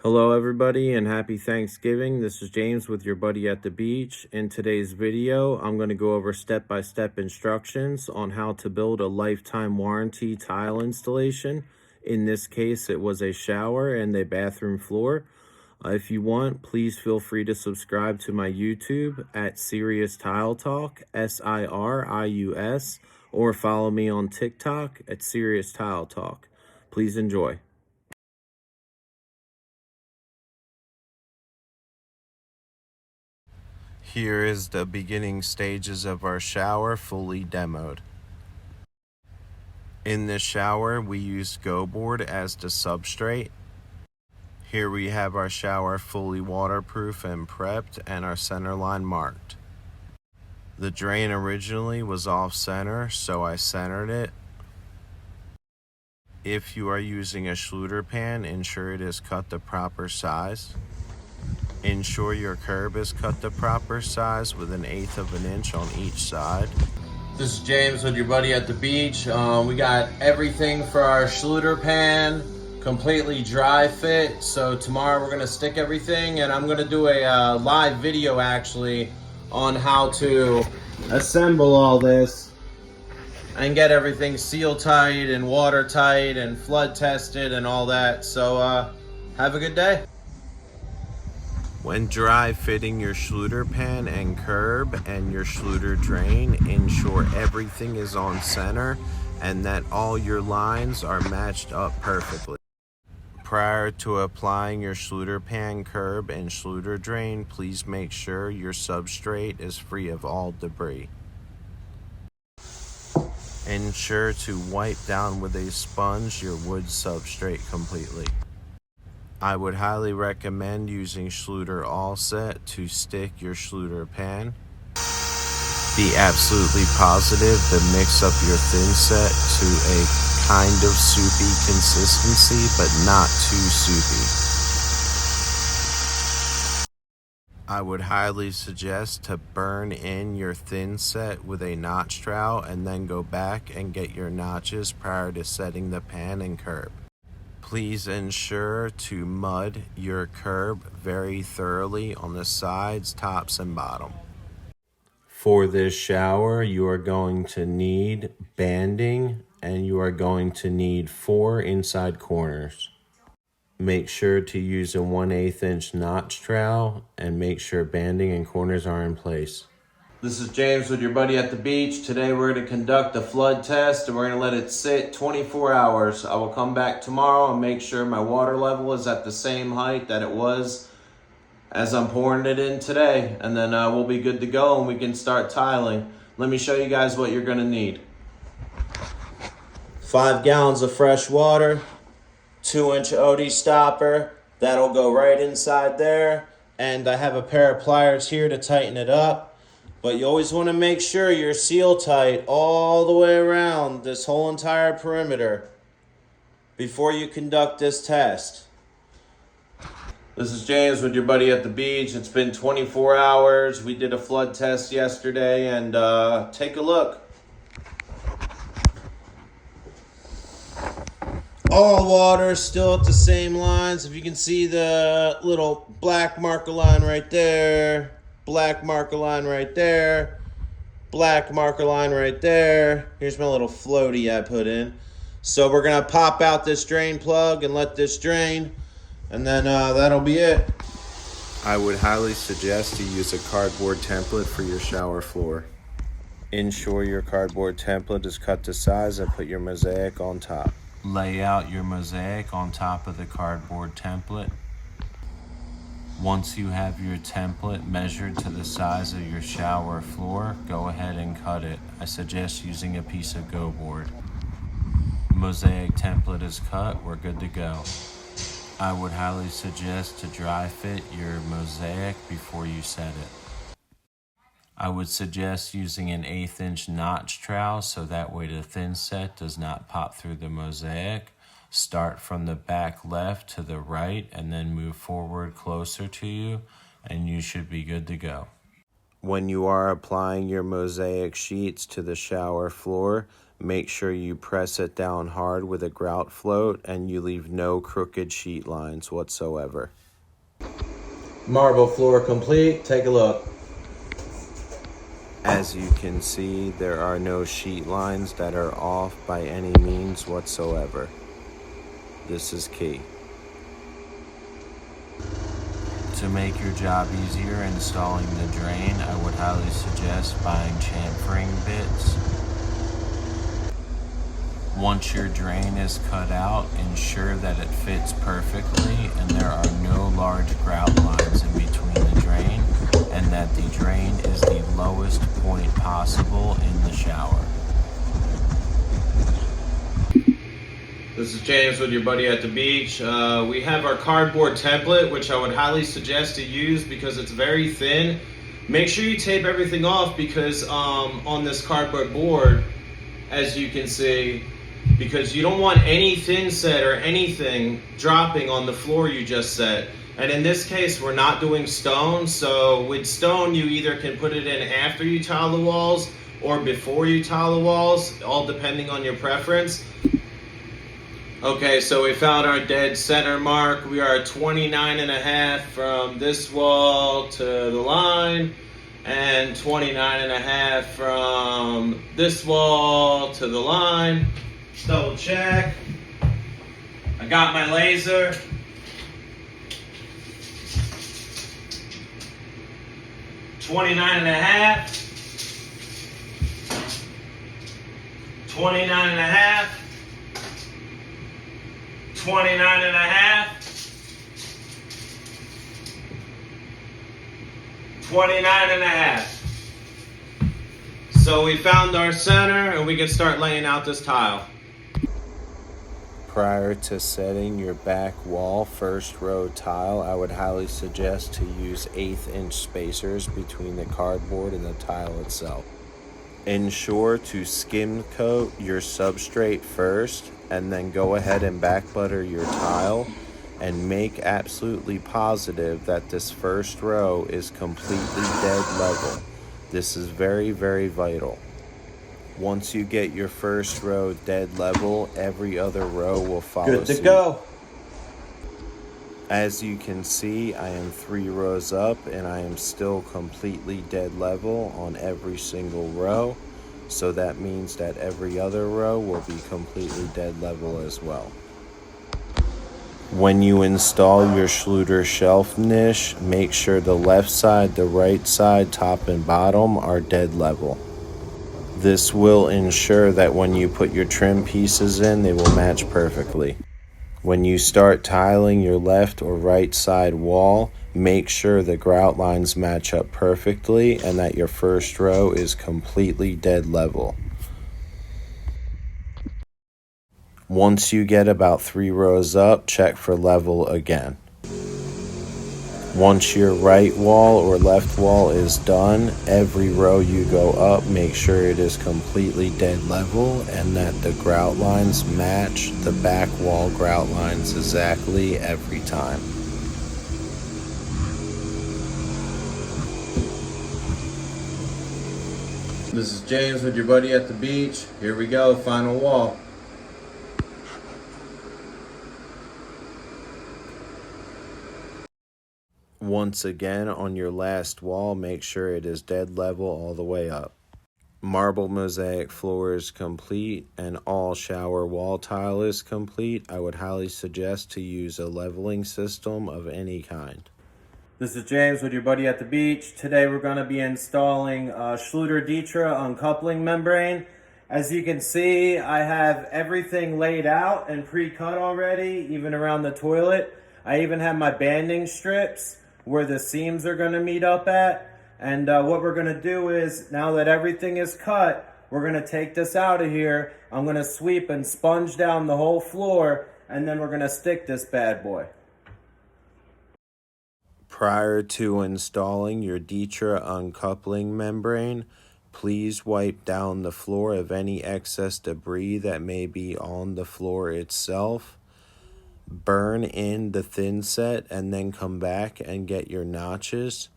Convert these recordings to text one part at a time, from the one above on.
Hello everybody and happy Thanksgiving. This is James with your buddy at the beach. In today's video, I'm going to go over step-by-step instructions on how to build a lifetime warranty tile installation. In this case, it was a shower and a bathroom floor. If you want, please feel free to subscribe to my YouTube at Serious Tile Talk, SIRIUS, or follow me on TikTok at Serious Tile Talk. Please enjoy. Here is the beginning stages of our shower fully demoed. In this shower, we used Go board as the substrate. Here we have our shower fully waterproof and prepped and our center line marked. The drain originally was off center, so I centered it. If you are using a Schluter pan, ensure it is cut the proper size. Ensure your curb is cut the proper size with 1/8 of an inch on each side. This is James with your buddy at the beach. We got everything for our Schluter pan completely dry fit. So tomorrow we're gonna stick everything, and I'm gonna do a live video actually on how to assemble all this and get everything seal tight and watertight and flood tested and all that. So have a good day. When dry fitting your Schluter pan and curb and your Schluter drain, ensure everything is on center and that all your lines are matched up perfectly. Prior to applying your Schluter pan, curb, and Schluter drain, please make sure your substrate is free of all debris. Ensure to wipe down with a sponge your wood substrate completely. I would highly recommend using Schluter All Set to stick your Schluter pan. Be absolutely positive to mix up your thin set to a kind of soupy consistency, but not too soupy. I would highly suggest to burn in your thin set with a notch trowel and then go back and get your notches prior to setting the pan and curb. Please ensure to mud your curb very thoroughly on the sides, tops, and bottom. For this shower, you are going to need banding and you are going to need 4 inside corners. Make sure to use a 1/8 inch notch trowel and make sure banding and corners are in place. This is James with your buddy at the beach. Today we're going to conduct a flood test and we're going to let it sit 24 hours. I will come back tomorrow and make sure my water level is at the same height that it was as I'm pouring it in today. And then we'll be good to go and we can start tiling. Let me show you guys what you're going to need. 5 gallons of fresh water, 2-inch OD stopper. That'll go right inside there. And I have a pair of pliers here to tighten it up. But you always want to make sure you're seal tight all the way around this whole entire perimeter before you conduct this test. This is James with your buddy at the beach. It's been 24 hours. We did a flood test yesterday and take a look. All water still at the same lines. If you can see the little black marker line right there. Black marker line right there, black marker line right there. Here's my little floaty I put in. So we're gonna pop out this drain plug and let this drain, and then that'll be it. I would highly suggest to use a cardboard template for your shower floor. Ensure your cardboard template is cut to size and put your mosaic on top. Lay out your mosaic on top of the cardboard template. Once you have your template measured to the size of your shower floor, go ahead and cut it. I suggest using a piece of Go board. Mosaic template is cut, we're good to go. I would highly suggest to dry fit your mosaic before you set it. I would suggest using an 1/8 inch notch trowel so that way the thin set does not pop through the mosaic. Start from the back left to the right and then move forward closer to you and you should be good to go. When you are applying your mosaic sheets to the shower floor, Make sure you press it down hard with a grout float and you leave no crooked sheet lines whatsoever. Marble floor complete. Take a look. As you can see, there are no sheet lines that are off by any means whatsoever. This is key. To make your job easier installing the drain, I would highly suggest buying chamfering bits. Once your drain is cut out, ensure that it fits perfectly and there are no large grout lines in between the drain, and that the drain is the lowest point possible in the shower. This is James with your buddy at the beach. We have our cardboard template, which I would highly suggest to use because it's very thin. Make sure you tape everything off because on this cardboard board, as you can see, because you don't want any thin set or anything dropping on the floor you just set. And in this case, we're not doing stone. So with stone, you either can put it in after you tile the walls or before you tile the walls, all depending on your preference. Okay, so we found our dead center mark. We are 29.5 from this wall to the line, and 29.5 from this wall to the line. Just double check. I got my laser. $29.5. 29.5. 29.5. 29.5. So we found our center and we can start laying out this tile. Prior to setting your back wall first row tile, I would highly suggest to use 1/8 inch spacers between the cardboard and the tile itself. Ensure to skim coat your substrate first and then go ahead and back butter your tile, and make absolutely positive that this first row is completely dead level. This is very, very vital. Once you get your first row dead level, every other row will follow Good to suit. go. As you can see, I am 3 rows up and I am still completely dead level on every single row. So that means that every other row will be completely dead level as well. When you install your Schluter shelf niche, make sure the left side, the right side, top and bottom are dead level. This will ensure that when you put your trim pieces in, they will match perfectly. When you start tiling your left or right side wall, make sure the grout lines match up perfectly and that your first row is completely dead level. Once you get about 3 rows up, check for level again. Once your right wall or left wall is done, every row you go up, make sure it is completely dead level and that the grout lines match the back wall grout lines exactly every time. This is James with your buddy at the beach. Here we go, final wall. Once again, on your last wall, make sure it is dead level all the way up. Marble mosaic floor is complete and all shower wall tile is complete. I would highly suggest to use a leveling system of any kind. This is James with your buddy at the beach. Today we're going to be installing Schluter Ditra uncoupling membrane. As you can see, I have everything laid out and pre-cut already, even around the toilet. I even have my banding strips where the seams are going to meet up at. And what we're going to do is, now that everything is cut, we're going to take this out of here. I'm going to sweep and sponge down the whole floor, and then we're going to stick this bad boy. Prior to installing your Ditra uncoupling membrane, please wipe down the floor of any excess debris that may be on the floor itself. Burn in the thin set and then come back and get your notches.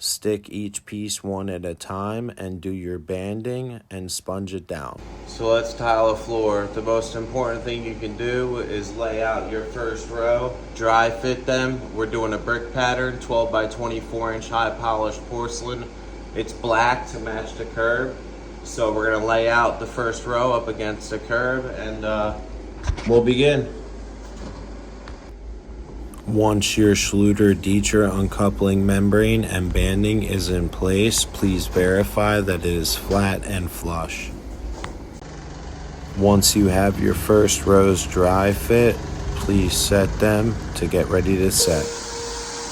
Stick each piece one at a time and do your banding and sponge it down. So let's tile a floor. The most important thing you can do is lay out your first row, dry fit them. We're doing a brick pattern, 12 by 24 inch high polished porcelain. It's black to match the curb. So we're gonna lay out the first row up against the curb and we'll begin. Once your Schluter-Dietrich uncoupling membrane and banding is in place, please verify that it is flat and flush. Once you have your first rows dry fit, please set them to get ready to set.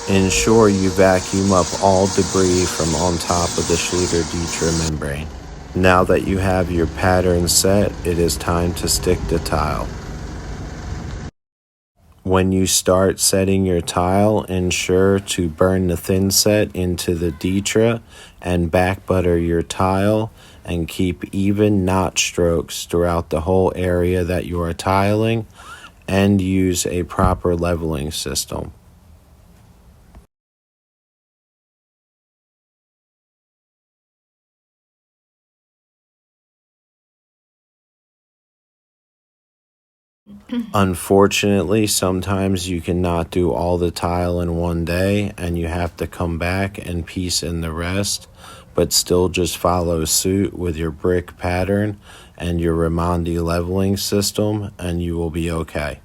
Ensure you vacuum up all debris from on top of the Schluter-Dietrich membrane. Now that you have your pattern set, it is time to stick the tile. When you start setting your tile, ensure to burn the thin set into the Dietrich and back butter your tile and keep even notch strokes throughout the whole area that you are tiling and use a proper leveling system. Unfortunately, sometimes you cannot do all the tile in one day and you have to come back and piece in the rest, but still just follow suit with your brick pattern and your Raimondi leveling system and you will be okay.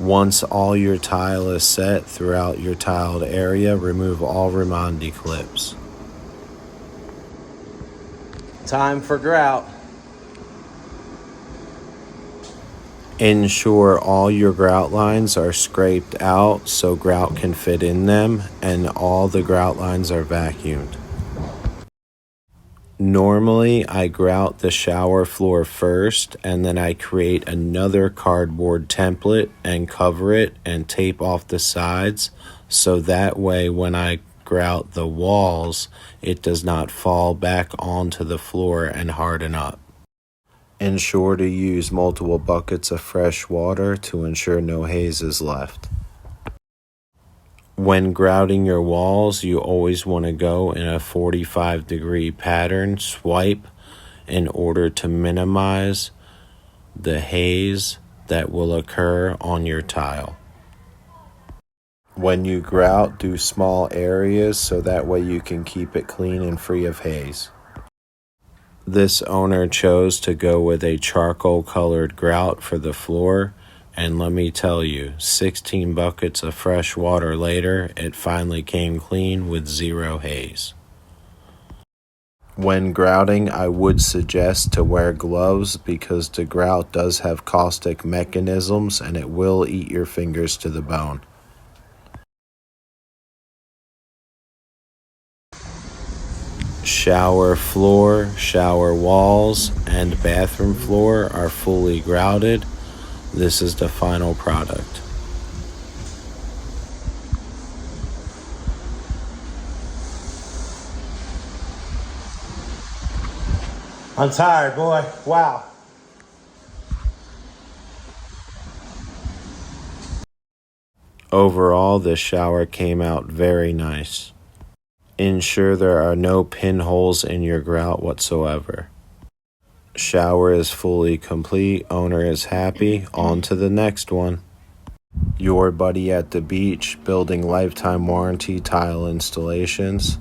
Once all your tile is set throughout your tiled area, remove all Raimondi clips. Time for grout. Ensure all your grout lines are scraped out so grout can fit in them and all the grout lines are vacuumed. Normally, I grout the shower floor first and then I create another cardboard template and cover it and tape off the sides so that way when I grout the walls, it does not fall back onto the floor and harden up. Ensure to use multiple buckets of fresh water to ensure no haze is left. When grouting your walls, you always want to go in a 45-degree pattern swipe in order to minimize the haze that will occur on your tile. When you grout, do small areas so that way you can keep it clean and free of haze. This owner chose to go with a charcoal colored grout for the floor. And let me tell you, 16 buckets of fresh water later, it finally came clean with zero haze. When grouting, I would suggest to wear gloves because the grout does have caustic mechanisms and it will eat your fingers to the bone. Shower floor, shower walls, and bathroom floor are fully grouted. This is the final product. I'm tired, boy. Wow. Overall, this shower came out very nice. Ensure there are no pinholes in your grout whatsoever. Shower is fully complete, owner is happy, on to the next one. Your buddy at the beach, building lifetime warranty tile installations.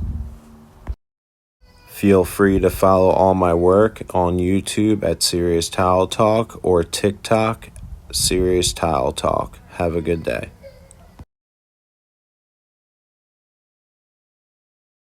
Feel free to follow all my work on YouTube at Serious Tile Talk or TikTok, Serious Tile Talk. Have a good day.